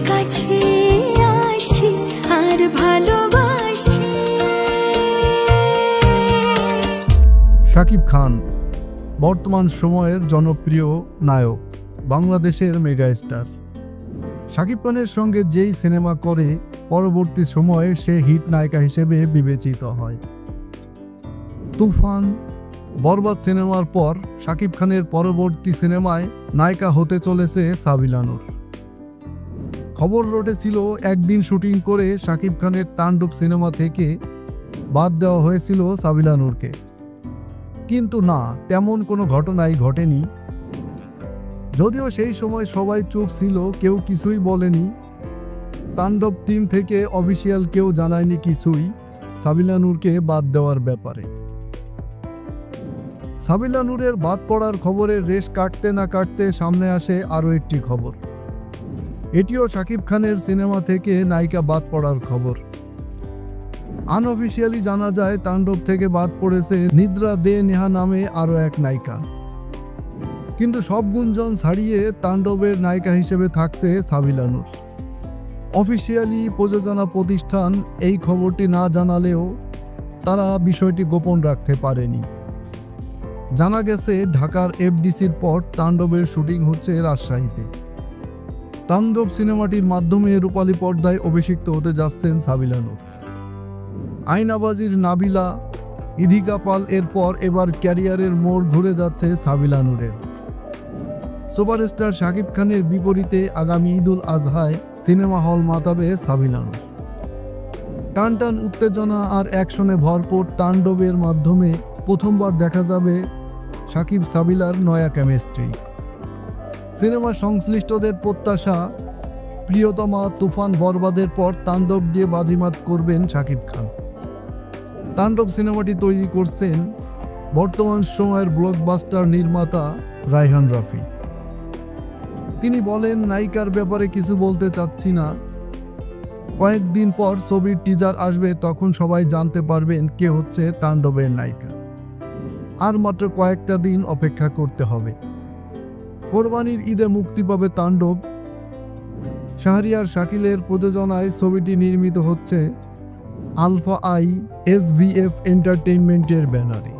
কাছে আসছি আর ভালোবাসছি। শাকিব খান বর্তমান সময়ের জনপ্রিয় নায়ক, বাংলাদেশের মেগাস্টার। শাকিব খানের সঙ্গে যেই সিনেমা করে পরবর্তী সময়ে সে হিট নায়িকা হিসেবে বিবেচিত হয়। তুফান, বরবাদ সিনেমার পর শাকিব খানের পরবর্তী সিনেমায় নায়িকা হতে চলেছে সাবিলা নূর। খবর রটেছিল একদিন শুটিং করে শাকিব খানের তাণ্ডব সিনেমা থেকে বাদ দেওয়া হয়েছিল সাবিলা নূরকে, কিন্তু না, তেমন কোনো ঘটনাই ঘটেনি। যদিও সেই সময় সবাই চুপ ছিল, কেউ কিছুই বলেনি। তাণ্ডব টিম থেকে অফিসিয়াল কেউ জানায়নি কিছুই সাবিলা নূরকে বাদ দেওয়ার ব্যাপারে। সাবিলা নূরের বাদ পড়ার খবরের রেশ কাটতে না কাটতে সামনে আসে আরও একটি খবর। এটিও শাকিব খানের সিনেমা থেকে নায়িকা বাদ পড়ার খবর। আনঅফিসিয়ালি জানা যায় তাণ্ডব থেকে বাদ পড়েছে নিদ্রা দে নেহা নামে আরও এক নায়িকা। কিন্তু সব গুঞ্জন ছাড়িয়ে তাণ্ডবের নায়িকা হিসেবে থাকছে সাবিলা নূর। অফিসিয়ালি প্রযোজনা প্রতিষ্ঠান এই খবরটি না জানালেও তারা বিষয়টি গোপন রাখতে পারেনি। জানা গেছে ঢাকার এফডিসির পর তাণ্ডবের শুটিং হচ্ছে রাজশাহীতে। তাণ্ডব সিনেমাটির মাধ্যমে রূপালী পর্দায় অভিষিক্ত হতে যাচ্ছেন সাবিলা নূর। আয়নাবাজির নাবিলা, ইধিকা পাল এরপর এবার ক্যারিয়ারের মোড় ঘুরে যাচ্ছে সাবিলা নূরের। সুপারস্টার শাকিব খানের বিপরীতে আগামী ঈদুল আজহায় সিনেমা হল মাতাবে সাবিলা নূর। টানটান উত্তেজনা আর অ্যাকশনে ভরপুর তাণ্ডবের মাধ্যমে প্রথমবার দেখা যাবে শাকিব সাবিলার নয়া কেমিস্ট্রি। সিনেমা সংশ্লিষ্টদের প্রত্যাশা, প্রিয়তমা, তুফান, বরবাদের পর তাণ্ডব দিয়ে বাজিমাত করবেন শাকিব খান। তাণ্ডব সিনেমাটি তৈরি করছেন বর্তমান সময়ের ব্লকবাস্টার নির্মাতা রায়হান রাফি। তিনি বলেন, নায়িকার ব্যাপারে কিছু বলতে চাচ্ছি না। কয়েকদিন পর ছবির টিজার আসবে, তখন সবাই জানতে পারবেন কে হচ্ছে তাণ্ডবের নায়িকা। আর মাত্র কয়েকটা দিন অপেক্ষা করতে হবে। কোরবানির ঈদে মুক্তি পাবে তাণ্ডব। শাহরিয়ার শাকিলের প্রযোজনায় ছবিটি নির্মিত হচ্ছে আলফা আই এসভিএফ এন্টারটেইনমেন্টের ব্যানারে।